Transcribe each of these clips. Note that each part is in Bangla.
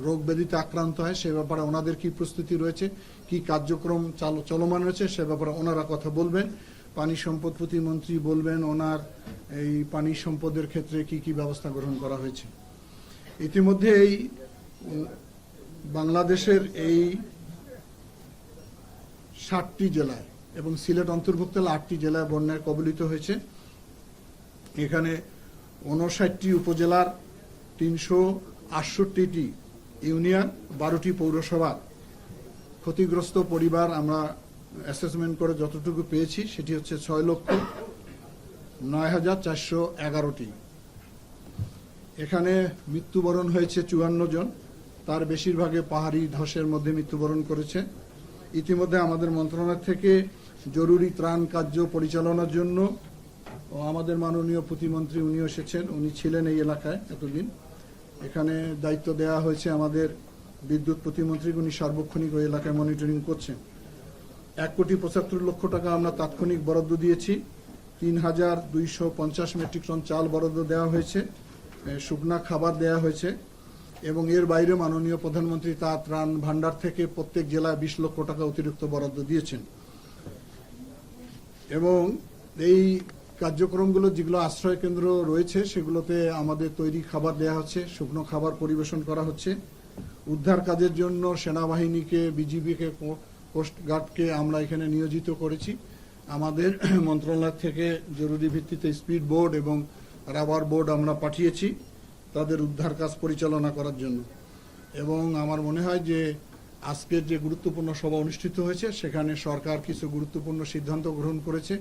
রোগ ব্যাধিতে আক্রান্ত হয় সে ব্যাপারে ওনাদের কি প্রস্তুতি রয়েছে, কি কার্যক্রম চলমান রয়েছে সে ব্যাপারে ওনারা কথা বলবেন। পানি সম্পদ প্রতিমন্ত্রী বলবেন ওনার এই পানি সম্পদের ক্ষেত্রে কি কি ব্যবস্থা গ্রহণ করা হয়েছে। ইতিমধ্যে এই বাংলাদেশের এই 60টি জেলায় এবং সিলেট অন্তর্ভুক্ত 8টি জেলায় বন্যায় কবলিত হয়েছে। এখানে 59টি উপজেলার 368টি ইউনিয়ন, 12টি পৌরসভা ক্ষতিগ্রস্ত পরিবার আমরা অ্যাসেসমেন্ট করে যতটুকু পেয়েছি সেটি হচ্ছে 6,09,411টি। এখানে মৃত্যুবরণ হয়েছে 54 জন, তার বেশিরভাগে পাহাড়ি ধসের মধ্যে মৃত্যুবরণ করেছে। ইতিমধ্যে আমাদের মন্ত্রণালয় থেকে জরুরি ত্রাণ কার্য পরিচালনার জন্য আমাদের মাননীয় প্রতিমন্ত্রী উনিও এসেছেন, উনি ছিলেন এই এলাকায় এতদিন। এখানে দায়িত্ব দেওয়া হয়েছে আমাদের বিদ্যুৎ প্রতিমন্ত্রী, উনি সার্বক্ষণিক ওই এলাকায় মনিটরিং করছেন। 1,75,00,000 টাকা আমরা তাৎক্ষণিক বরাদ্দ দিয়েছি। 3,250 মেট্রিক টন চাল বরাদ্দ দেওয়া হয়েছে, শুকনা খাবার দেওয়া হয়েছে এবং এর বাইরে মাননীয় প্রধানমন্ত্রী তা ত্রাণ ভান্ডার থেকে প্রত্যেক জেলায় 20 লক্ষ টাকা অতিরিক্ত বরাদ্দ দিয়েছেন। এবং এই কার্যক্রমগুলো যেগুলো আশ্রয় কেন্দ্র রয়েছে সেগুলোতে আমাদের তৈরি খাবার দেওয়া হচ্ছে, শুকনো খাবার পরিবেশন করা হচ্ছে। উদ্ধার কাজের জন্য সেনাবাহিনীকে, বিজিবিকে, কোস্টগার্ডকে আমরা এখানে নিয়োজিত করেছি। আমাদের মন্ত্রণালয় থেকে জরুরি ভিত্তিতে স্পিড বোর্ড এবং রাবার বোর্ড আমরা পাঠিয়েছি তাদের উদ্ধার কাজ পরিচালনা করার জন্য। এবং আমার মনে হয় যে আজকের যে গুরুত্বপূর্ণ সভা অনুষ্ঠিত হয়েছে সেখানে সরকার কিছু গুরুত্বপূর্ণ সিদ্ধান্ত গ্রহণ করেছে।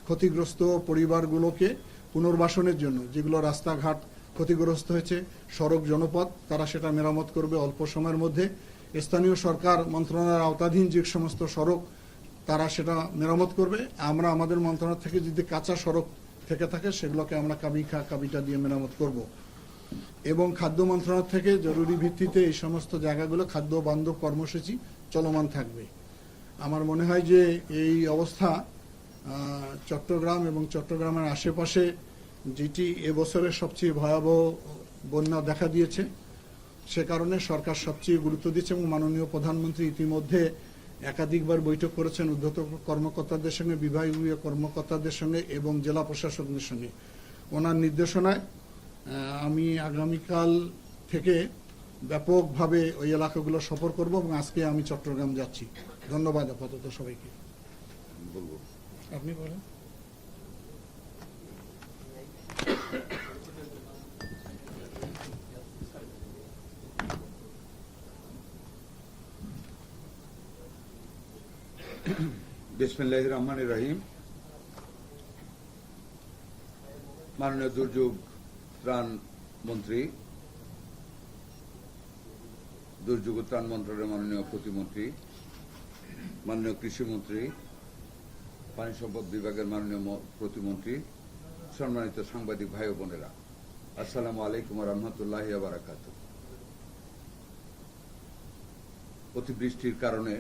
ক্ষতিগ্রস্ত পরিবারগুলোকে পুনর্বাসনের জন্য, যেগুলো রাস্তাঘাট ক্ষতিগ্রস্ত হয়েছে, সড়ক জনপথ, তারা সেটা মেরামত করবে অল্প সময়ের মধ্যে। স্থানীয় সরকার মন্ত্রণালয়ের আওতাধীন যে সমস্ত সড়ক তারা সেটা মেরামত করবে। আমরা আমাদের মন্ত্রণালয় থেকে যদি কাঁচা সড়ক থেকে থাকে সেগুলোকে আমরা কাবিটা দিয়ে মেরামত করব। এবং খাদ্য মন্ত্রণালয় থেকে জরুরি ভিত্তিতে এই সমস্ত জায়গাগুলো খাদ্য বান্ধব কর্মসূচি চলমান থাকবে। আমার মনে হয় যে এই অবস্থা চট্টগ্রাম এবং চট্টগ্রামের আশেপাশে যেটি এবছরের সবচেয়ে ভয়াবহ বন্যা দেখা দিয়েছে সে কারণে সরকার সবচেয়ে গুরুত্ব দিচ্ছে এবং মাননীয় প্রধানমন্ত্রী ইতিমধ্যে একাধিকবার বৈঠক করেছেন ঊর্ধ্বতন কর্মকর্তাদের সঙ্গে, বিভাগীয় কর্মকর্তাদের সঙ্গে এবং জেলা প্রশাসকদের সঙ্গে। ওনার নির্দেশনায় আমি আগামীকাল থেকে ব্যাপকভাবে ওই এলাকাগুলো সফর করব এবং আজকে আমি চট্টগ্রাম যাচ্ছি। ধন্যবাদ আপাতত সবাইকে। আপনি বলেন। বিসমিল্লাহির রহমানির রহিম। মাননীয় দুর্যোগ ত্রাণ মন্ত্রী, দুর্যোগ ত্রাণ মন্ত্রণালয়ের মাননীয় প্রতিমন্ত্রী, মাননীয় কৃষিমন্ত্রী, পানি সম্পদ বিভাগের মাননীয় প্রতিমন্ত্রী, সম্মানিত সাংবাদিক ভাই ও বোনেরা, আসসালামু আলাইকুম ওয়া রাহমাতুল্লাহি ওয়া বারাকাতুহু। অতিবৃষ্টির কারণে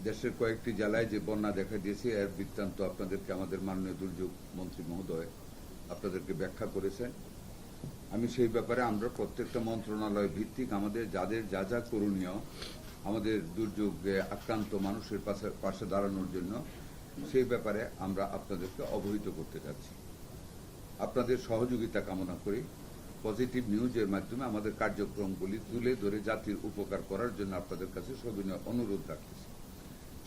দেশের কয়েকটি জেলায় যে বন্যা দেখা দিয়েছে এর বৃত্তান্ত আপনাদেরকে আমাদের মাননীয় দুর্যোগ মন্ত্রী মহোদয় আপনাদেরকে ব্যাখ্যা করেছেন। আমি সেই ব্যাপারে আমরা প্রত্যেকটা মন্ত্রণালয় ভিত্তিক আমাদের যাদের যা যা করণীয় আমাদের দুর্যোগে আক্রান্ত মানুষের পাশে দাঁড়ানোর জন্য সেই ব্যাপারে আমরা আপনাদেরকে অবহিত করতে যাচ্ছি। আপনাদের সহযোগিতা কামনা করি। পজিটিভ নিউজের মাধ্যমে আমাদের কার্যক্রমগুলি তুলে ধরে জাতির উপকার করার জন্য আপনাদের কাছে সবিনয় অনুরোধ রাখতেছি।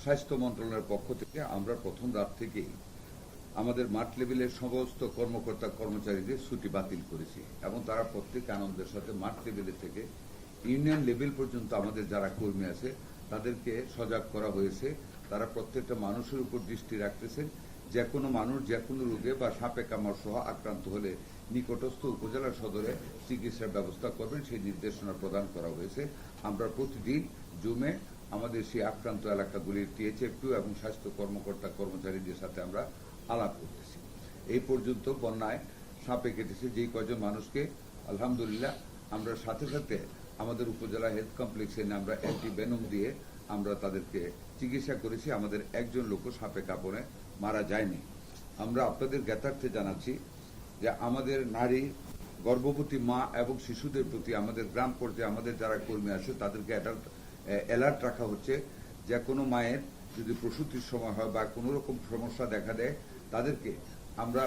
স্বাস্থ্য মন্ত্রণালয়ের পক্ষ থেকে আমরা প্রথম রাত থেকেই আমাদের মাঠ লেভেলের সমস্ত কর্মকর্তা কর্মচারীদের ছুটি বাতিল করেছি এবং তারা প্রত্যেক আনন্দের সাথে মাঠ লেভেলের থেকে ইউনিয়ন লেভেল পর্যন্ত আমাদের যারা কর্মী আছে তাদেরকে সজাগ করা হয়েছে। তারা প্রত্যেকটা মানুষের উপর দৃষ্টি রাখতেছেন। যে কোনো মানুষ যে কোনো রোগে বা সাপে কামড় সহ আক্রান্ত হলে নিকটস্থ উপজেলা সদরে চিকিৎসার ব্যবস্থা করবেন সেই নির্দেশনা প্রদান করা হয়েছে। আমরা প্রতিদিন জুমে আমাদের সেই আক্রান্ত এলাকাগুলির টিএচএফ2 এবং স্বাস্থ্য কর্মকর্তা কর্মচারীদের সাথে আমরা আলাপ করতেছি। এই পর্যন্ত বন্যায় সাপে কেটেছে যেই কয়জন মানুষকে আলহামদুলিল্লাহ আমরা সাথে সাথে আমাদের উপজেলা হেলথ কমপ্লেক্সে আমরা অ্যান্টিভেনম দিয়ে আমরা তাদেরকে চিকিৎসা করেছি। আমাদের একজন লোক সাপে কামড়ে মারা যায়নি। আমরা আপনাদের জ্ঞাতার্থে জানাচ্ছি যে আমাদের নারী গর্ভবতী মা এবং শিশুদের প্রতি আমাদের গ্রাম পর্যায়ে আমাদের যারা কর্মী আছে তাদেরকে অ্যালার্ট রাখা হচ্ছে, যে কোনো মায়ের যদি প্রসূতির সময় হয় বা কোনো রকম সমস্যা দেখা দেয় তাদেরকে আমরা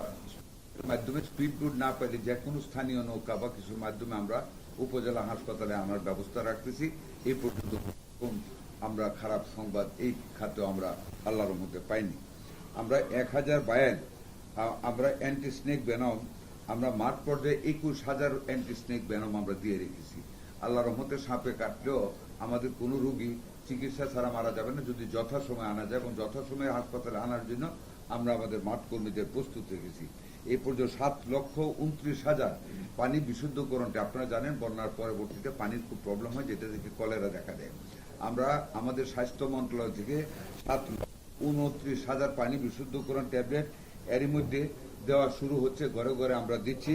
মাধ্যমে স্পিড বোট না পেলে যে কোনো স্থানীয় নৌকা বা কিছুর মাধ্যমে আমরা উপজেলা হাসপাতালে আনার ব্যবস্থা রাখতেছি। এই পর্যন্ত আমরা খারাপ সংবাদ এই খাতে আমরা আল্লাহর রহমতে পাইনি। আমরা 1000 ভায়াল আমরা অ্যান্টি স্নেক ভেনম আমরা মাঠ পর্যায়ে 21,000 অ্যান্টি স্নেক ভেনম আমরা দিয়ে রেখেছি। আল্লাহর রহমতে সাপে কাটলেও আমাদের কোনো রোগী চিকিৎসা ছাড়া মারা যাবে না যদি যথাসময়ে আনা যায়, এবং যথাসময়ে হাসপাতালে আনার জন্য আমরা আমাদের মাঠ কর্মীদের প্রস্তুত রেখেছি। এই পর্যন্ত 7,29,000 পানি বিশুদ্ধকরণটা, আপনারা জানেন বন্যার পরবর্তীতে পানির খুব প্রবলেম হয়, যেটা থেকে কলেরা দেখা দেয়। আমরা আমাদের স্বাস্থ্য মন্ত্রণালয় থেকে 7,29,000 পানি বিশুদ্ধকরণ ট্যাবলেট এরই মধ্যে দেওয়া শুরু হচ্ছে, ঘরে ঘরে আমরা দিচ্ছি।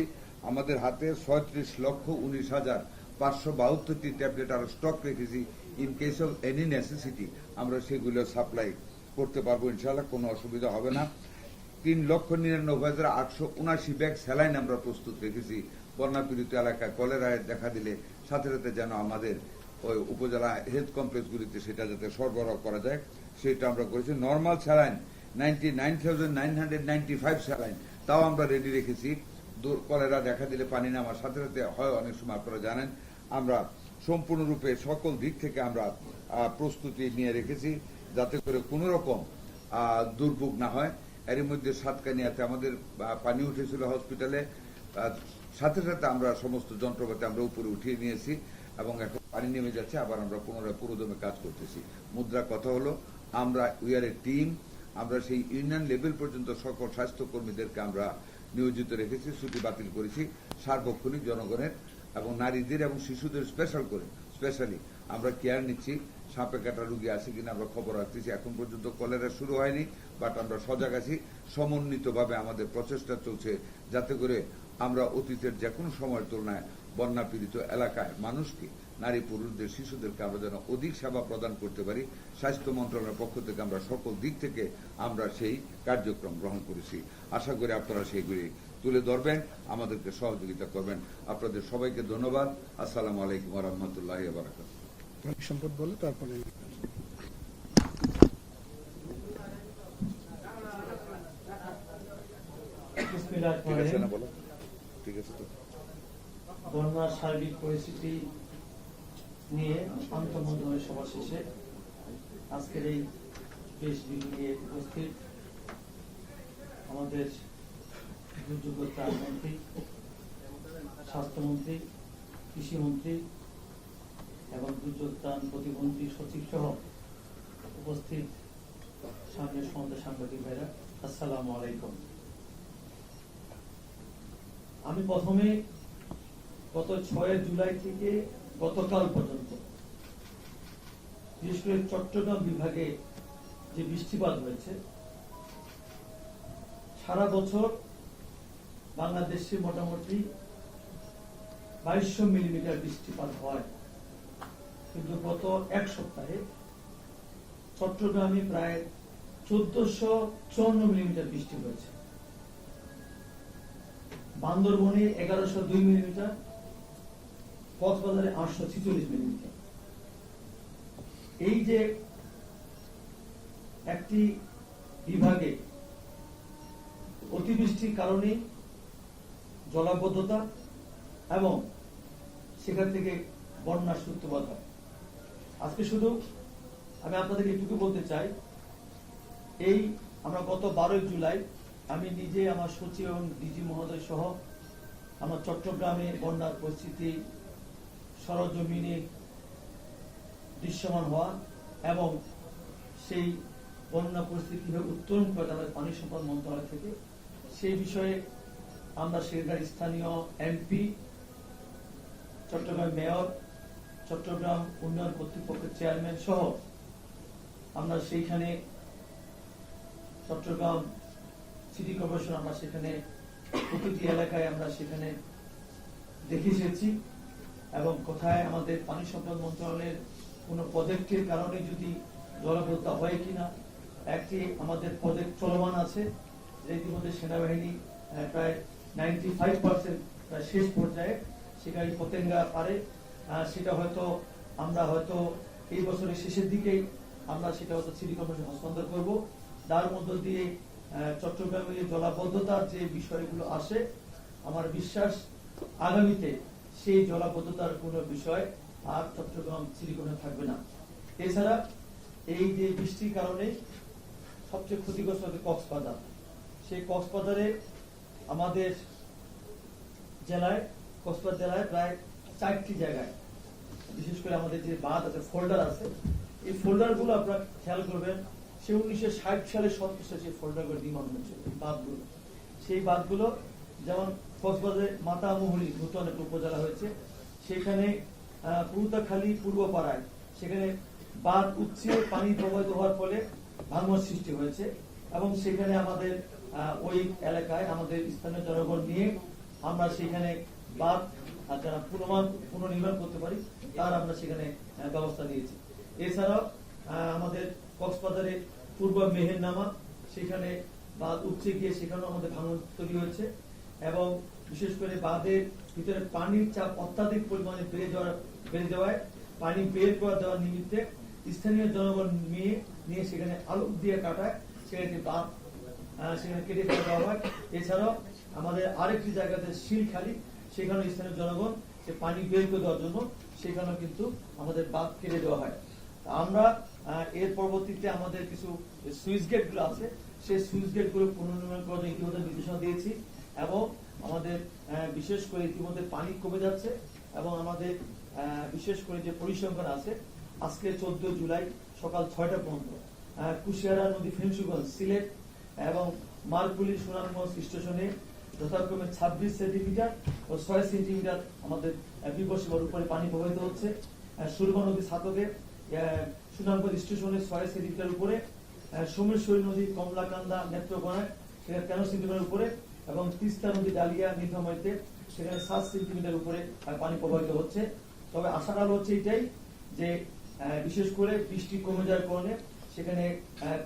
আমাদের হাতে 36,19,572টি ট্যাবলেট আরো স্টক রেখেছি। In case of any necessity আমরা সেগুলো সাপ্লাই করতে পারবো ইনশাআল্লাহ, কোনো অসুবিধা হবে না। 3,99,879 ব্যাগ স্যালাইন আমরা প্রস্তুত রেখেছি। বন্যা পীড়িত এলাকায় কলেরায় দেখা দিলে সাথে সাথে যেন আমাদের ওই উপজেলা হেলথ কমপ্লেক্সগুলিতে সেটা যাতে সরবরাহ করা যায় সেটা আমরা করেছি। নর্মাল স্যালাইন 99,995 স্যালাইন তাও আমরা রেডি রেখেছি। কলেরা দেখা দিলে পানি নামার সাথে সাথে হয় অনেক সময়, আপনারা জানেন। আমরা সম্পূর্ণরূপে সকল দিক থেকে আমরা প্রস্তুতি নিয়ে রেখেছি যাতে করে কোনো রকম দুর্ভোগ না হয়। এর মধ্যে সাতকানিয়াতে আমাদের পানি উঠেছিল হসপিটালে, সাথে সাথে আমরা সমস্ত যন্ত্রপাতি আমরা উপরে উঠিয়ে নিয়েছি এবং এখন পানি নেমে যাচ্ছে, আবার আমরা পুনরায় পুরোদমে কাজ করতেছি। মুদ্রা কথা হলো আমরা উই আর এ টিম। আমরা সেই ইউনিয়ন লেভেল পর্যন্ত সকল স্বাস্থ্য কর্মীদেরকে আমরা নিয়োজিত রেখেছি, ছুটি বাতিল করেছি। সার্বক্ষণিক জনগণের এবং নারীদের এবং শিশুদের স্পেশালি আমরা কেয়ার নিচ্ছি। সাপে কাটা রোগী আছে কিনা আমরা খবর রাখতেছি। এখন পর্যন্ত কলেরা শুরু হয়নি, বাট আমরা সজাগ আছি। সমন্বিতভাবে আমাদের প্রচেষ্টা চলছে যাতে করে আমরা অতীতের যে কোনো সময়ের তুলনায় বন্যা পীড়িত এলাকায় মানুষকে, নারী পুরুষদের, শিশুদেরকে আমরা যেন অধিক সেবা প্রদান করতে পারি। স্বাস্থ্য মন্ত্রণালয়ের পক্ষ থেকে আমরা সকল দিক থেকে আমরা সেই কার্যক্রম গ্রহণ করেছি। আশা করি আপনারা সেইগুলি তুলে ধরবেন, আমাদেরকে সহযোগিতা করবেন। আপনাদের সবাইকে ধন্যবাদ। আসসালামু আলাইকুম ওয়া রাহমাতুল্লাহি ওয়া বারাকাতুহু। সম্পদ বলে তারপরে ঠিক আছে না বলো? ঠিক আছে তো। বন্যার সার্বিক পরিস্থিতি নিয়ে আন্তঃমন্ত্রণালয় সভা শেষে আজকের এই প্রেস ব্রিফিংয়ে উপস্থিত আমাদের দুর্যোগ ত্রাণ মন্ত্রী, স্বাস্থ্যমন্ত্রী, কৃষিমন্ত্রী এবং দুর্যোগ ত্রাণ প্রতিমন্ত্রী সচিব সহ উপস্থিত সামনের সমাজের সাংবাদিক ভাইরা, আসসালামু আলাইকুম। আমি প্রথমে গত 6 জুলাই থেকে গতকাল পর্যন্ত বিশেষ করে চট্টগ্রাম বিভাগে যে বৃষ্টিপাত হয়েছে, সারা বছর বাংলাদেশে মোটামুটি 2200 মিলিমিটার বৃষ্টিপাত হয়, কিন্তু গত এক সপ্তাহে চট্টগ্রামে প্রায় 1454 মিলিমিটার বৃষ্টি হয়েছে। বান্দরবনে 1102 মিলিমিটার, কক্সবাজারে 846 মিলিমিটার। এই যে একটি বিভাগে অতিবৃষ্টির কারণে জলাবদ্ধতা এবং সেখান থেকে বন্যার সূত্রপাত হয়। আজকে শুধু আমি আপনাদেরকে এটুকু বলতে চাই, এই আমরা গত 12 জুলাই আমি নিজে, আমার সচিব এবং ডিজি মহোদয় সহ আমার চট্টগ্রামে বন্যার পরিস্থিতি সরজমিনে দৃশ্যমান হওয়া এবং সেই বন্যা পরিস্থিতি কিভাবে উত্তরণ করে তাদের পানি সম্পদ মন্ত্রণালয় থেকে, সেই বিষয়ে আমরা সেখানকার স্থানীয় এমপি, চট্টগ্রাম মেয়র, চট্টগ্রাম উন্নয়ন কর্তৃপক্ষের চেয়ারম্যান সহ আমরা সেইখানে চট্টগ্রাম সিটি কর্পোরেশন আমরা সেখানে প্রতিটি এলাকায় আমরা সেখানে দেখে এসেছি এবং কোথায় আমাদের পানি সম্পদ মন্ত্রণালয়ের কোন প্রজেক্টের কারণে যদি জলাবদ্ধতা হয় কিনা, একটি আমাদের প্রজেক্ট চলমান আছে যে ইতিমধ্যে সেনাবাহিনী প্রায় 95% প্রায় শেষ পর্যায়ে, সেখানে পতেঙ্গা পারে সেটা হয়তো আমরা হয়তো এই বছরের শেষের দিকেই আমরা সেটা হয়তো সিটি কর্পোরেশন হস্তান্তর করব। তার মধ্য দিয়ে চট্টগ্রামের জলাবদ্ধতার যে বিষয়গুলো আসে, আমার বিশ্বাস আগামীতে সেই জলাবদ্ধতার কোনো বিষয় আর চট্টগ্রাম সিটি কর্পোরেশন থাকবে না। এছাড়া এই যে বৃষ্টির কারণে সবচেয়ে ক্ষতিগ্রস্ত হচ্ছে কক্সবাজার। সেই কক্সবাজারে আমাদের কক্সবাজার জেলায় প্রায় 4টি জায়গায়, বিশেষ করে আমাদের যে বাঁধ আছে, ফোল্ডার আছে, এই ফোল্ডার গুলো আপনারা খেয়াল করবেন, সে 1960 সালে 70 সালে সেই ফোল্ডার গুলো নির্মাণ হয়েছিল। বাঁধগুলো, সেই বাঁধগুলো যেমন কক্সবাজারে মাতামুহুরী নতুন একটা উপজেলা হয়েছে, সেখানে পুরুতাখালী পূর্বপাড়ায় সেখানে বাঁধ উচ্চে পানি প্রবাহিত হওয়ার ফলে ভাঙন সৃষ্টি হয়েছে, এবং সেখানে আমাদের ওই এলাকায় আমাদের স্থানীয় জনগণ নিয়ে আমরা সেখানে বাঁধ যারা পুনর্নির্মাণ করতে পারি তার আমরা সেখানে ব্যবস্থা নিয়েছি। এছাড়াও আমাদের কক্সবাজারে পূর্ব মেহেরনামা, সেখানে বাঁধ উঠছে গিয়ে সেখানেও আমাদের ভাঙন তৈরি হয়েছে, এবং বিশেষ করে বাঁধের ভিতরে পানির চাপ অত্যাধিক পরিমাণে বেড়ে যাওয়ায় পানি বের করে দেওয়ার নিমিত্তে স্থানীয় জনগণ নিয়ে সেখানে আলোক দিয়ে কাটায়, সেখানে বাঁধ সেখানে কেটে ফেলে দেওয়া হয়। এছাড়াও আমাদের আরেকটি জায়গাতে শিলখালী, সেখানে স্থানীয় জনগণ সে পানি বের করে দেওয়ার জন্য সেখানেও কিন্তু আমাদের বাঁধ কেটে দেওয়া হয়। আমরা এর পরবর্তীতে আমাদের কিছু সুইচ গেট গুলো আছে, সেই সুইচ গেট গুলো পুনর্নির্মাণ করার জন্য ইতিমধ্যে নির্দেশনা দিয়েছি, এবং আমাদের বিশেষ করে ইতিমধ্যে পানি কমে যাচ্ছে, এবং আমাদের বিশেষ করে যে পরিসংখ্যান আছে, আজকে 14 জুলাই সকাল 6টা পর্যন্ত কুশিয়ারা নদী, ফেঞ্চুগঞ্জ, সিলেট এবং মালপুলি সুনামগঞ্জ স্টেশনে যথাক্রমে 26 সেন্টিমিটার ও 6 সেন্টিমিটার আমাদের বিপদসীমার উপরে পানি প্রবাহিত হচ্ছে। সুরমা নদী ছাতকে সুনামগঞ্জ স্টেশনে 6 সেন্টিমিটার উপরে, সোমেশ্বরী নদী কমলাকান্দা নেত্রকোনায় সেখানে 13 সেন্টিমিটার উপরে, এবং তিস্তা নদী ডালিয়া নীলফামারীতে সেখানে 7 সেন্টিমিটার উপরে পানি প্রবাহিত হচ্ছে। তবে আশার আলো হচ্ছে এটাই যে বিশেষ করে বৃষ্টি কমে যাওয়ার কারণে সেখানে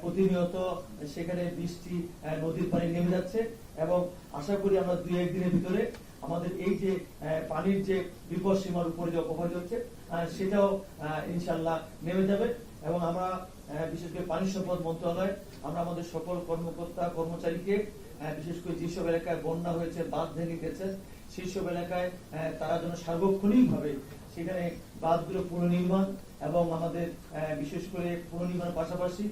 প্রতিনিয়ত সেখানে বৃষ্টি নদীর পানি নেমে যাচ্ছে, এবং আশা করি আমরা 2-1 দিনের ভিতরে আমাদের এই যে পানির যে বিপদ সীমার উপরে যে অপবাহিত হচ্ছে সেটাও ইনশাল্লাহ নেমে যাবে। এবং আমরা বিশেষ করে পানি সম্পদ মন্ত্রণালয় আমরা আমাদের সকল কর্মকর্তা কর্মচারীকে বিশেষ করে যেসব এলাকায় বন্যা হয়েছে, বাঁধ ভেঙে গেছে, সেই সব এলাকায় তারা যেন সার্বক্ষণিক ভাবে সেখানে বাঁধগুলো পুনর্নির্মাণ, এবং আমাদের বিশেষ করে পুনর্নির্মাণের পাশাপাশি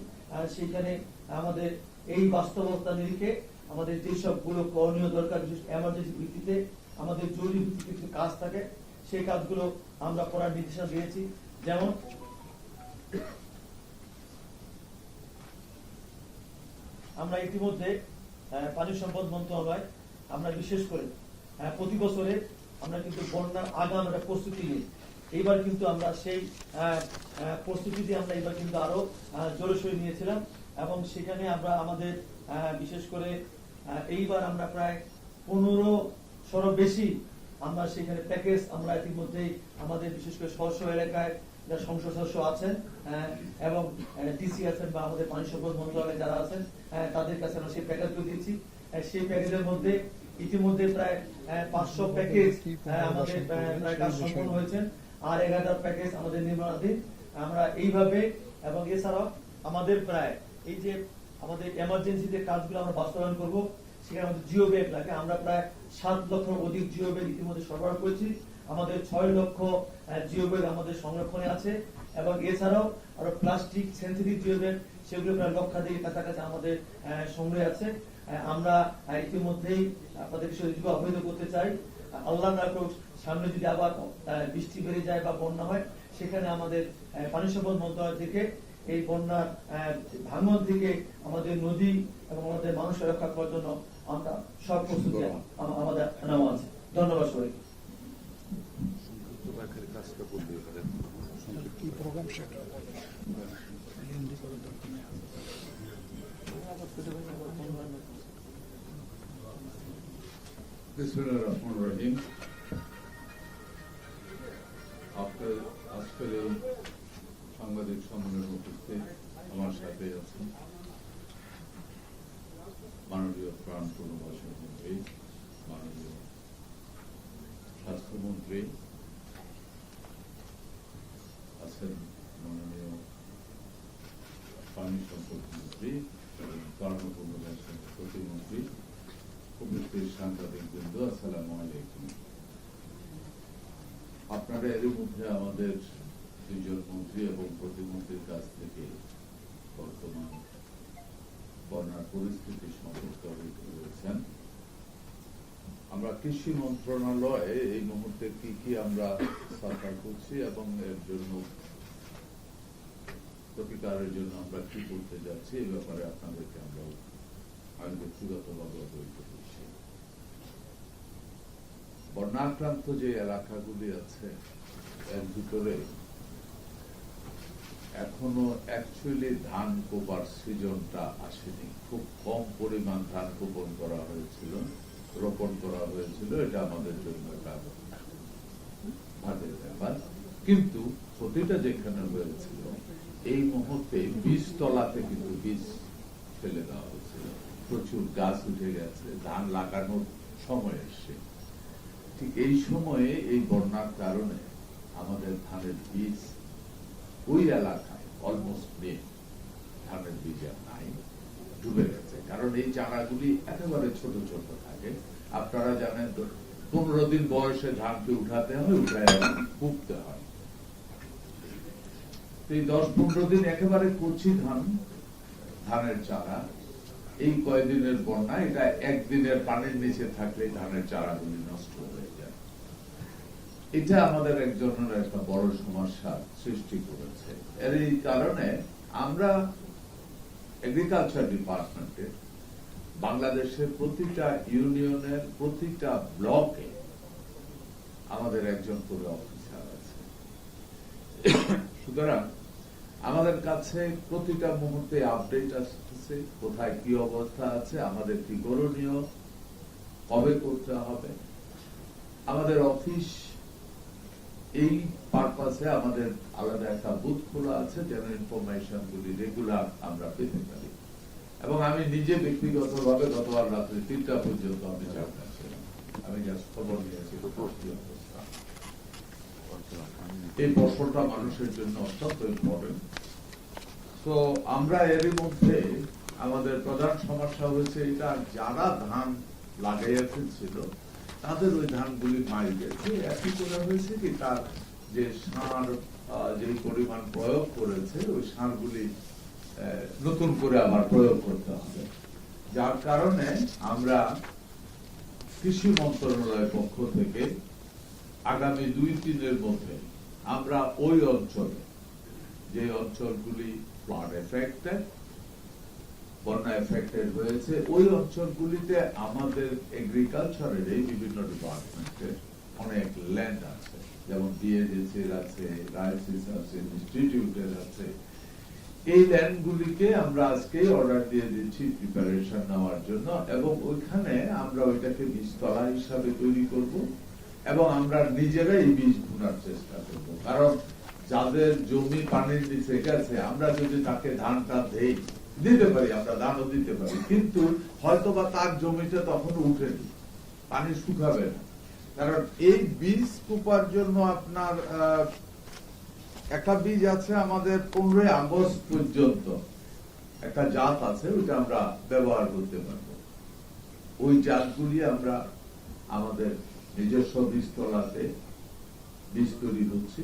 সেখানে আমাদের এই বাস্তবতা নিরিখে আমাদের যেসব গুলো করণীয় দরকার, বিশেষ এমার্জেন্সি ভিত্তিতে আমাদের জরুরি ভিত্তিতে কিছু কাজ থাকে, সেই কাজগুলো আমরা করার নির্দেশনা দিয়েছি। যেমন আমরা ইতিমধ্যে পানি সম্পদ মন্ত্রণালয় আমরা বিশেষ করে প্রতি বছরে আমরা কিন্তু বন্যার আগাম একটা প্রস্তুতি নিই। এইবার কিন্তু আমরা সেই প্রস্তুতিতে আমরা এবার কিন্তু আরো জোরসোরে নিয়েছিলাম, এবং সেখানে আমরা আমাদের বিশেষ করে এইবার আমরা প্রায় 1500 বেশি আমরা সেখানে প্যাকেজ আমরা ইতিমধ্যেই আমাদের বিশেষ করে স্ব এলাকায় যারা সংসদ সদস্য আছেন এবং ডিসি আছেন বা আমাদের পানি সম্পদ মন্ত্রণালয়ে যারা আছেন তাদের কাছে আমরা সেই প্যাকেজ দিয়েছি। সেই প্যাকেজের মধ্যে ইতিমধ্যে প্রায় 500 প্যাকেজ আমাদের প্রায় কাজ সম্পন্ন হয়েছে, আর 11,000 প্যাকেজ আমাদের নির্মাণাধীন। আমরা এইভাবে, এবং এছাড়াও আমাদের প্রায় এই যে আমাদের এমার্জেন্সিতে কাজগুলো আমরা বাস্তবায়ন করবো, সেখানে আমাদের জিও ব্যাগ লাগে। আমরা প্রায় 7 লক্ষের অধিক জিও ব্যাগ ইতিমধ্যে সরবরাহ করেছি। আমাদের 6 লক্ষ জিও ব্যাগ আমাদের সংরক্ষণে আছে, এবং এছাড়াও আরো প্লাস্টিক সেন্সিটিভ জিও ব্যাগ সেগুলো প্রায় লক্ষাধিক কাছাকাছি আমাদের সংগ্রহে আছে। আমরা ইতিমধ্যেই আপনাদের বিষয়ে অবহিত করতে চাই, আল্লাহ না করুক সামনে যদি আবার বৃষ্টি বেড়ে যায় বা বন্যা হয়, সেখানে আমাদের পানি সম্পদ মন্ত্রণালয় থেকে এই বন্যার ভাঙন থেকে আমাদের নদী এবং আমাদের মানুষের রক্ষা করার জন্য আমরা সব প্রস্তুতি আমাদের নেওয়া আছে। ধন্যবাদ সবাইকে। বিসমিল্লাহির রহমানির রহিম। আজকের এই সাংবাদিক সম্মেলনে উপস্থিত আমার সাথে আছেন মাননীয় প্রাণ পূর্ণবাসী মন্ত্রী, মাননীয় স্বাস্থ্যমন্ত্রী আছেন, মাননীয় পানি সম্পদ মন্ত্রী এবং কর্মপূর্ণ প্রতিমন্ত্রী, উপস্থিত সাংবাদিক বৃন্দ, আসসালামু আলাইকুম। আপনারা এর মধ্যে আমাদের দুজন মন্ত্রী এবং প্রতিমন্ত্রীর কাছ থেকে বর্তমান বন্যার পরিস্থিতি সম্পর্কে অবহিত হয়েছেন। আমরা কৃষি মন্ত্রণালয়ে এই মুহূর্তে কি কি আমরা সরকার করছি এবং এর জন্য প্রতিকারের জন্য আমরা কি করতে যাচ্ছি এই ব্যাপারে আপনাদেরকে আমি ব্যক্তিগতভাবে অবহিত করছি। বন্যাক্রান্ত যে এলাকাগুলি আছে এর ভিতরে এখনো অ্যাকচুয়ালি ধান কোপার সিজনটা আসেনি। খুব কম পরিমাণ ধান রোপণ করা হয়েছিল, এটা আমাদের জন্য একটা ভাগ্যের ব্যাপার। কিন্তু ক্ষতিটা যেখানে হয়েছিল এই মুহূর্তে বীজতলাতে কিন্তু বীজ ফেলে দেওয়া হয়েছিল, প্রচুর গাছ উঠে গেছে, ধান লাগানোর সময় এসছে। ঠিক এই সময়ে এই বন্যার কারণে আমাদের ধানের বীজ ওই এলাকায় অলমোস্ট নেই, ধানের বীজ আর নাই, ডুবে গেছে। কারণ এই চারাগুলি একেবারে ছোট ছোট থাকে। আপনারা জানেন 15 দিন বয়সে ধানকে উঠাতে হয়, উঠায় পুঁততে হয়। এই 10-15 দিন একেবারে কচি ধানের চারা, এই কয়েকদিনের বন্যা, এটা একদিনের পানির নিচে থাকলে ধানের চারাগুলি নষ্ট হয়ে যায়। এটা আমাদের একজনের একটা বড় সমস্যা সৃষ্টি করেছে। এর এই কারণে আমরা এগ্রিকালচার ডিপার্টমেন্টে বাংলাদেশের প্রতিটা ইউনিয়নের প্রতিটা ব্লকে আমাদের একজন করে অফিসার আছে। সুতরাং আমাদের কাছে প্রতিটা মুহূর্তে আপডেট আসতেছে, কোথায় কি অবস্থা আছে, আমাদের কি করণীয়, কবে করতে হবে। আমাদের অফিস এই পারপাসে আমাদের আলাদা একটা বুথ খোলা আছে, যেন ইনফরমেশন গুলি রেগুলার আমরা পেতে পারি। এবং আমি নিজে ব্যক্তিগতভাবে গতকাল রাত্রে 3টা পর্যন্ত আমি চাকরি ছিলাম, আমি জাস্ট খবর নিয়েছি অবস্থা। এই ফসলটা মানুষের জন্য অত্যন্ত ইম্পর্টেন্ট। তো আমরা এরই মধ্যে আমাদের প্রধান সমস্যা হয়েছে এটা, যারা ধান লাগাইয়া ফেলছিল তাদের ওই ধানগুলি মারি গেছে। একই করে হয়েছে কি, তার যে সার যে পরিমাণ প্রয়োগ করেছে ওই সারগুলি নতুন করে আবার প্রয়োগ করতে হবে। যার কারণে আমরা কৃষি মন্ত্রণালয়ের পক্ষ থেকে আগামী 2-3 দিনের মধ্যে আমরা ওই অঞ্চলে, যে অঞ্চলগুলি ফ্লাড এফেক্টেড, বন্যা এফেক্টেড হয়েছে, ওই অঞ্চলগুলিতে আমাদের এগ্রিকালচারের এই বিভিন্ন ডিপার্টমেন্টের অনেক ল্যান্ড আছে, যেমন ডিএডিসির আছে, রাইস রিসার্চ ইনস্টিটিউটের আছে। এই ল্যান্ডগুলিকে আমরা আজকে অর্ডার দিয়ে দিচ্ছি প্রিপারেশন নেওয়ার জন্য, এবং ওইখানে আমরা ওইটাকে বীজতলা হিসাবে তৈরি করব এবং আমরা নিজেরাই এই বীজ বোনার চেষ্টা করব। কারণ যাদের জমি পানির নিচে গেছে, আমরা যদি তাকে ধানটা দিতে পারি, আমরা ধানও দিতে পারি, কিন্তু হয়তোবা তার জমিটা তখন উঠেনি, পানি শুকাবে না। কারণ এই বীজ কোপার জন্য আপনার একটা বীজ আছে আমাদের 15 আগস্ট পর্যন্ত একটা জাত আছে, ওইটা আমরা ব্যবহার করতে পারবো। ওই জাতগুলি আমরা আমাদের নিজস্ব বীজতলাতে বীজ তৈরি হচ্ছে,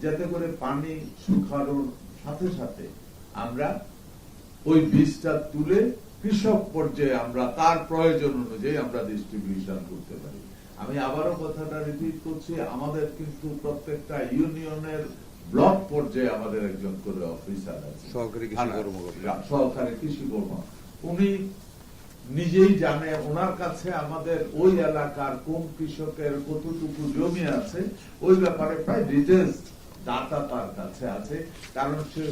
যাতে করে পানি শুকানোর সাথে সাথে আমরা ওই বীজটা তুলে কৃষক পর্যায়ে আমরা তার প্রয়োজন অনুযায়ী আমরা ডিস্ট্রিবিউশন করতে পারি। আমি আবারও কথাটা রিপিট করছি, আমাদের কিন্তু প্রত্যেকটা ইউনিয়নের ব্লক পর্যায়ে আমাদের একজন করে অফিসার আছে, সহকারী কৃষি কর্মকর্তা। উনি নিজেই জানে ওনার কাছে আমাদের ওই এলাকার কোন কৃষকের কতটুকু জমি আছে ওই ব্যাপারে প্রায় ডিটেলস ডাটা তার কাছে আছে। কারণ সে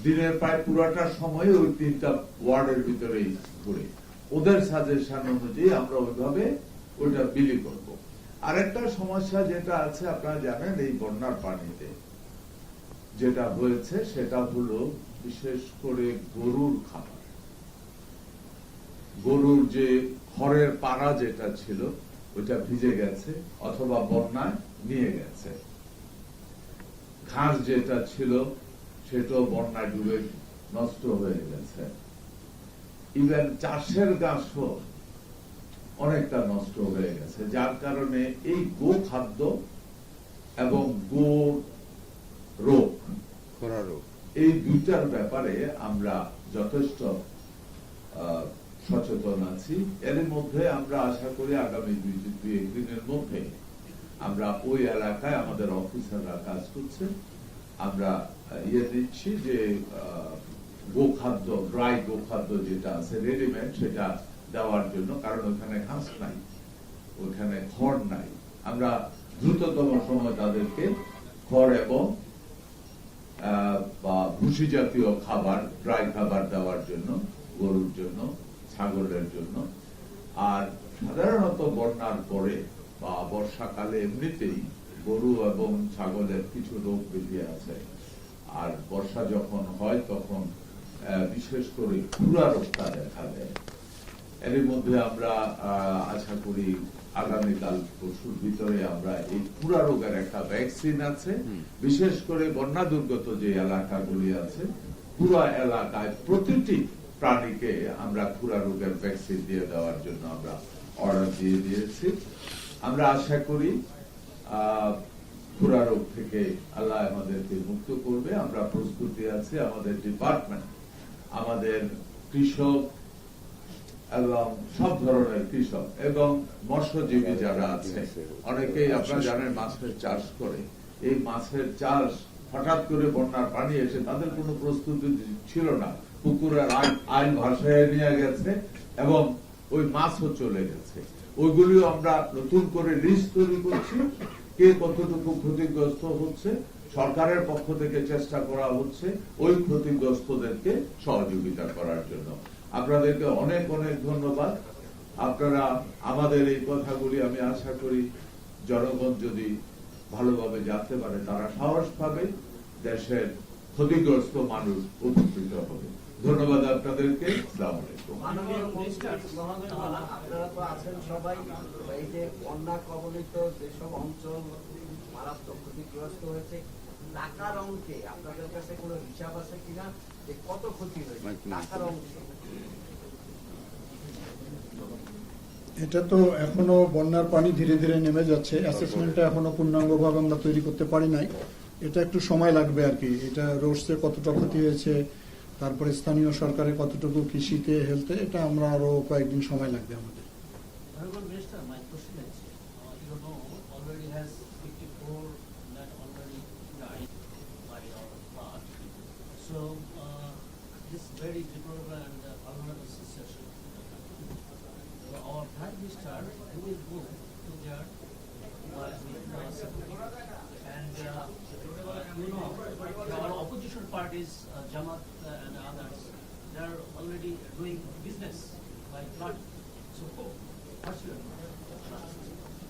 দিনের প্রায় পুরাটা সময় ওই 3টা ওয়ার্ডের ভিতরেই ঘুরে, ওদের সাজেশন অনুযায়ী আমরা ওইভাবে ওইটা বিলি করব। আরেকটা সমস্যা যেটা আছে আপনারা জানেন, এই বন্যার পানিতে যেটা হয়েছে সেটা হলো বিশেষ করে গরুর খাবার। গরুর যে খড়ের পাড়া যেটা ছিল ওইটা ভিজে গেছে অথবা বন্যায় নিয়ে গেছে। ঘাস যেটা ছিল সেটাও বন্যায় ডুবে নষ্ট হয়ে গেছে। ইভেন চাষের গাছও অনেকটা নষ্ট হয়ে গেছে, যার কারণে এই গো খাদ্য এবং গো রোগ, খরা রোগ, এই দুইটার ব্যাপারে আমরা যথেষ্ট সচেতন আছি। এর মধ্যে আমরা আশা করি আগামী দুই একদিনের মধ্যে আমরা ওই এলাকায় আমাদের অফিসাররা কাজ করছে। আমরা দিচ্ছি যে গোখাদ্য, ড্রাই গোখাদ্য যেটা আছে রেডিমেড, সেটা দেওয়ার জন্য, কারণ ওখানে ঘাস নাই, ওখানে খড় নাই। আমরা দ্রুততম সময় তাদেরকে খড় এবং বা ভুসি জাতীয় খাবার, ড্রাই খাবার দেওয়ার জন্য, গরুর জন্য, ছাগলের জন্য। আর সাধারণত বন্যার পরে বা বর্ষাকালে এমনিতেই গরু এবং ছাগলের কিছু রোগ ব্যাধি আছে। আর বর্ষা যখন হয় তখন বিশেষ করে খুরা রোগটা দেখা দেয়। এর মধ্যে আমরা আশা করি আগামীকাল পরশুর ভিতরে আমরা এই খুরা রোগের একটা ভ্যাকসিন আছে, বিশেষ করে বন্যা দুর্গত যে এলাকাগুলি আছে, পুরা এলাকায় প্রতিটি প্রাণীকে আমরা খুরা রোগের ভ্যাকসিন দিয়ে দেওয়ার জন্য আমরা অর্ডার দিয়ে দিয়েছি। আমরা আশা করি খুরা রোগ থেকে আল্লাহ আমাদেরকে মুক্ত করবে। আমরা প্রস্তুতি আছি, আমাদের ডিপার্টমেন্ট, আমাদের কৃষক এবং সব ধরনের কৃষক এবং মৎস্যজীবী যারা আছে, অনেকেই আপনারা জানেন মাছের চাষ করে। এই মাছের চাষ হঠাৎ করে বন্যার পানি এসে তাদের কোনো প্রস্তুতি ছিল না, পুকুরের আইন ভাসায় নিয়ে গেছে এবং ওই মাছও চলে গেছে। ওইগুলিও আমরা নতুন করে লিস্ট তৈরি করছি, কে কতটুকু ক্ষতিগ্রস্ত হচ্ছে। সরকারের পক্ষ থেকে চেষ্টা করা হচ্ছে ওই ক্ষতিগ্রস্তদেরকে সহযোগিতা করার জন্য। আপনাদেরকে অনেক অনেক ধন্যবাদ। আপনারা আমাদের এই কথাগুলি, আমি আশা করি জনগণ যদি ভালোভাবে জানতে পারে, তারা সাহস পাবে, দেশের ক্ষতিগ্রস্ত মানুষ উপকৃত হবে। ধন্যবাদ আপনাদেরকে। আসসালামু আলাইকুম। আপনারা তো আছেন সবাই, এই যে বন্যা কবলিত যেসব অঞ্চল মারাত্মক ক্ষতিগ্রস্ত হয়েছে, টাকার অঙ্কে আপনাদের কাছে কোনো হিসাব আছে কিনা যে কত ক্ষতি হয়েছে টাকার অঙ্কে? এটা তো এখনো বন্যার পানি ধীরে ধীরে নেমে যাচ্ছে, অ্যাসেসমেন্টটা এখনো পূর্ণাঙ্গভাবে আমরা তৈরি করতে পারি নাই। এটা একটু সময় লাগবে আর কি। এটা রোডসে কতটা ক্ষতি হয়েছে, তারপরে স্থানীয় সরকারে কতটুকু, কৃষিতে, হেলথে, এটা আমরা আরো কয়েকদিন সময় লাগবে আমাদের। Honorable Minister, my question is, you know, already has 54 that already died by our part. So, this very deplorable and vulnerable situation. So our Prime Minister will go to their and you know, our opposition parties, Jamaat and others, they are already doing business by flood. So, what's your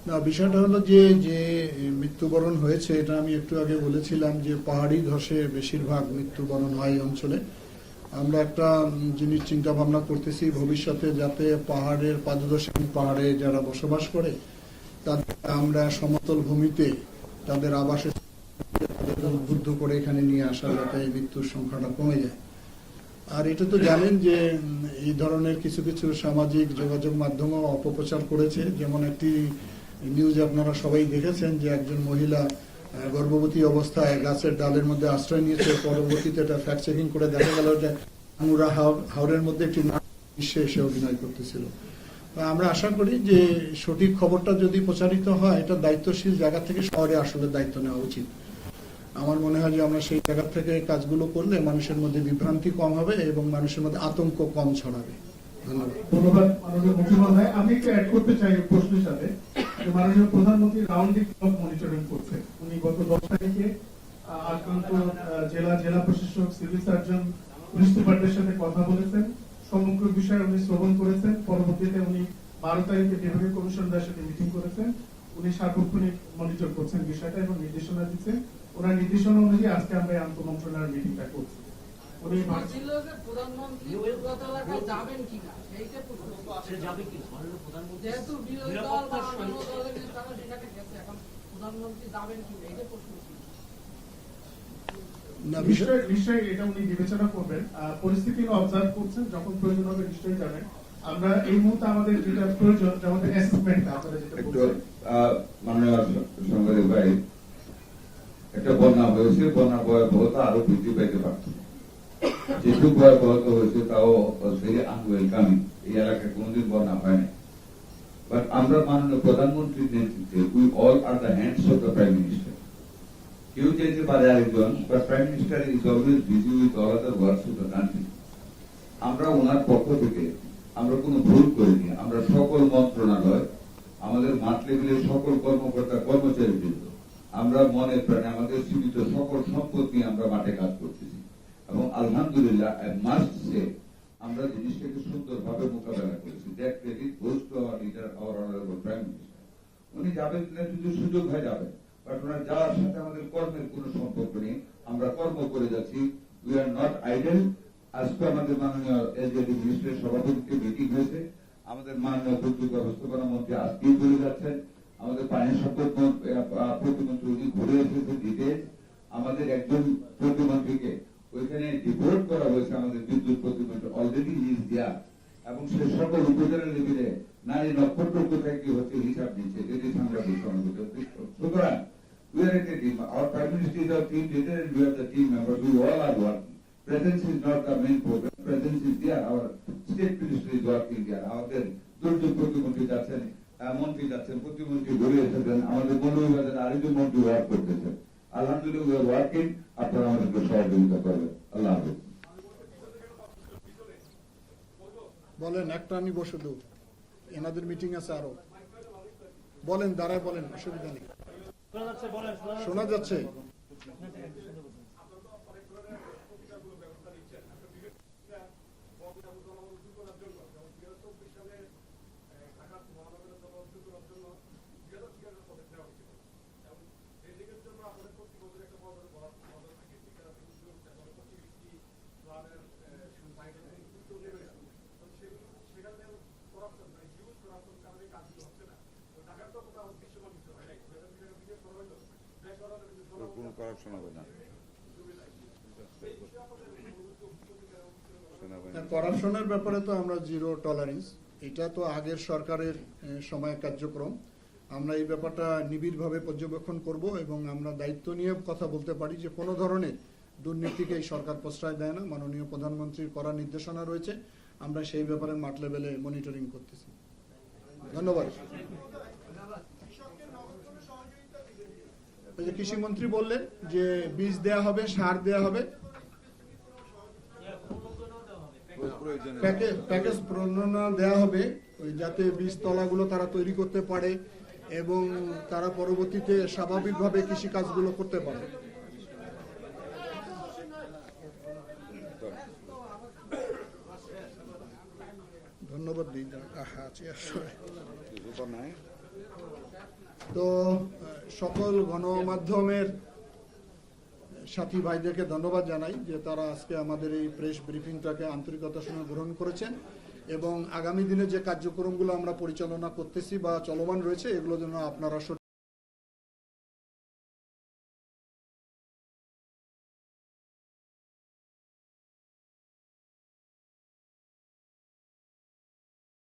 না, বিষয়টা হলো যে যে মৃত্যুবরণ হয়েছে, এটা আমি একটু আগে বলেছিলাম যে পাহাড়ি ধসে বেশিরভাগ মৃত্যুবরণ হয় এই অঞ্চলে। আমরা একটা জিনিস চিন্তা ভাবনা করতেছি ভবিষ্যতে, যাতে পাহাড়ের পাদদেশে, পাহাড়ে যারা বসবাস করে তাদের আমরা সমতল ভূমিতে তাদের আবাসে উদ্বুদ্ধ করে এখানে নিয়ে আসা, যাতে এই মৃত্যুর সংখ্যাটা কমে যায়। আর এটা তো জানেন যে এই ধরনের কিছু কিছু সামাজিক যোগাযোগ মাধ্যমও অপপ্রচার করেছে। যেমন একটি নিউজ আপনারা সবাই দেখেছেন যে একজন মহিলা গর্ভবতী অবস্থায় গাছের ডালের মধ্যে আশ্রয় নিয়েছে, পরবর্তীতে এটা ফ্যাক্ট চেকিং করে দেখা গেল যে আমরা হাওরের মধ্যে একটি দৃশ্যে এসে অভিনয় করতেছিল। আমরা আশা করি যে সঠিক খবরটা যদি প্রচারিত হয়, এটা দায়িত্বশীল জায়গা থেকে শহরে আসলে দায়িত্ব নেওয়া উচিত। আমার মনে হয় যে আমরা সেই জায়গা থেকে কাজগুলো করলে মানুষের মধ্যে বিভ্রান্তি কম হবে এবং মানুষের মধ্যে আতঙ্ক কম ছড়াবে। ধন্যবাদ। ধন্যবাদ মাননীয় মুখ্যমন্ত্রী মহোদয়। আমি একটু অ্যাড করতে চাই প্রশ্নের সাথে, মাননীয় প্রধানমন্ত্রী রাউন্ড দি ক্লক মনিটরিং করছে। উনি গত 10 তারিখে আক্রান্ত জেলা প্রশাসক, সিভিল সার্জন, পুলিশ সুপারদের সাথে কথা বলেছেন, সমগ্র বিষয়ে উনি শ্রবণ করেছেন। পরবর্তীতে উনি 12 তারিখে ডেপুটি কমিশনারদের সাথে মিটিং করেছেন। উনি সার্বক্ষণিক মনিটর করছেন বিষয়টা এবং নির্দেশনা দিচ্ছেন। ওনার নির্দেশনা অনুযায়ী আজকে আমরা এই আন্তঃমন্ত্রণালয়ের মিটিংটা করছি। উনি ছিল যে প্রধানমন্ত্রী দুর্গত এলাকায় যাবেন কিনা সেইটা প্রশ্ন। সে যাবে কি মাননীয় প্রধানমন্ত্রী যেহেতু বিরোধী দল বা নিরাপত্তার অন্যান্য সহিত দলের নেতারা সেখানে গেছে, এখন প্রধানমন্ত্রী যাবেন কিনা এইটা প্রশ্ন ছিল। না, বিষয় নিশ্চয়ই এটা উনি বিবেচনা করবেন। পরিস্থিতি অবজার্ভ করছেন, যখন প্রয়োজন হবে নিশ্চয়ই যাবেন। আমরা এই মুহূর্তে আমাদের যেটা প্রয়োজন, আমাদের অ্যাসেসমেন্ট আপনারা যেটা একটু বলছেন, মাননীয় সাংবাদিক ভাই, একটা বন্যা হয়েছে, বন্যার ভয়াবহতা আরো বৃদ্ধি পেতে পারত। যেটুকু ভয়াবহতা হয়েছে তাও আনওয়েলকামিং। এই এলাকায় কোনোদিন বন্যা হয়নি, বাট আমরা মাননীয় প্রধানমন্ত্রীর নেতৃত্বে we all are the hands of the prime minister. কেউ চাইতে পারে আরেকজন, but prime minister is always busy with all other works of the country. আমরা ওনার পক্ষ থেকে আমরা কোনো ভুল করিনি। আমরা সকল মন্ত্রণালয়, আমাদের মাঠ লেভেলের সকল কর্মকর্তা কর্মচারীবৃন্দ, আমরা মনে প্রাণে আমাদের সীমিত সকল সম্পদ নিয়ে আমরা মাঠে কাজ করতেছি এবং আলহামদুলিল্লাহ আই মাস্ট সে আমরা জিনিসটাকে সুন্দরভাবে মোকাবেলা করেছি। That credit goes to our leader, hour honourable prime minister. উনি যাবেন কিনা যদি সুযোগ হয় যাবেন, বাট ওনার যাওয়ার সাথে আমাদের কর্মের কোনো সম্পর্ক নেই। আমরা কর্ম করে যাচ্ছি, উই আর নট আইডেল। আজকে আমাদের মাননীয় এলজেডি মিনিস্ট্রির সভাপতিকে মিটিং হয়েছে। আমাদের মাননীয় দুর্যোগ ব্যবস্থাপনা মন্ত্রী আজকেই বলে যাচ্ছেন, আমাদের পানি সম্পদ প্রতিমন্ত্রী উনি ঘুরে এসেছেন ডিটেলস। আমাদের একজন প্রতিমন্ত্রীকে ওইখানে ডিভোট করা হয়েছে, আমাদের বিদ্যুৎ প্রতিমন্ত্রী অলরেডি ইজ দেয়ার, এবং সে সকল উপজেলা লেভেলে নারী নক্ষত্র কোথায় কি হচ্ছে হিসাব দিচ্ছে। এটি সাংবাদিক সম্মেলন। সুতরাং we are a team. Our Prime Minister is our team leader and we are the team members. We all are working. Presence is not the main problem. Presence is there. Our State Minister is working there. আমাদের দুর্যোগ প্রতিমন্ত্রী যাচ্ছেন, মন্ত্রী যাচ্ছেন, প্রতিমন্ত্রী ঘুরে এসেছেন, আমাদের মৌলভীবাজার আরেকজন মন্ত্রী ওয়ার্ক করতেছেন। আলহামদুলিল্লাহ we are working. আপনারা আমাদেরকে সহযোগিতা করবেন। আল্লাহ হাফেজ। বলেন, একটা নিব শুধু, এনাদের মিটিং আছে আরো। বলেন, দাঁড়ায় বলেন, অসুবিধা নেই। শোনা যাচ্ছে? কোনো করাপশন হবে না। করাপশনের ব্যাপারে তো আমরা জিরো টলারেন্স, এটা তো আগের সরকারের সময় কার্যক্রম। আমরা এই ব্যাপারটা নিবিড়ভাবে পর্যবেক্ষণ করব এবং আমরা দায়িত্ব নিয়ে কথা বলতে পারি যে কোনো ধরনের দুর্নীতিকে এই সরকার প্রশ্রয় দেয় না। মাননীয় প্রধানমন্ত্রীর কড়া নির্দেশনা রয়েছে, আমরা সেই ব্যাপারে মাঠ লেভেলে মনিটরিং করতেছি। ধন্যবাদ। ওই যে কৃষিমন্ত্রী বললেন যে বীজ দেয়া হবে, সার দেয়া হবে, প্যাকেজ প্রণোদনা দেওয়া হবে, ওই যাতে বীজতলাগুলো তারা তৈরি করতে পারে এবং তারা পরবর্তীতে স্বাভাবিকভাবে কৃষি কাজগুলো করতে পারে। ধন্যবাদ দিদা। তো সকল গণমাধ্যমের সাথী ভাইদেরকে ধন্যবাদ জানাই যে তারা আজকে আমাদের এই প্রেস ব্রিফিংটাকে আন্তরিকতার সঙ্গে গ্রহণ করেছেন এবং আগামী দিনে যে কার্যক্রমগুলো আমরা পরিচালনা করতেছি বা চলমান রয়েছে এগুলো যেন আপনারা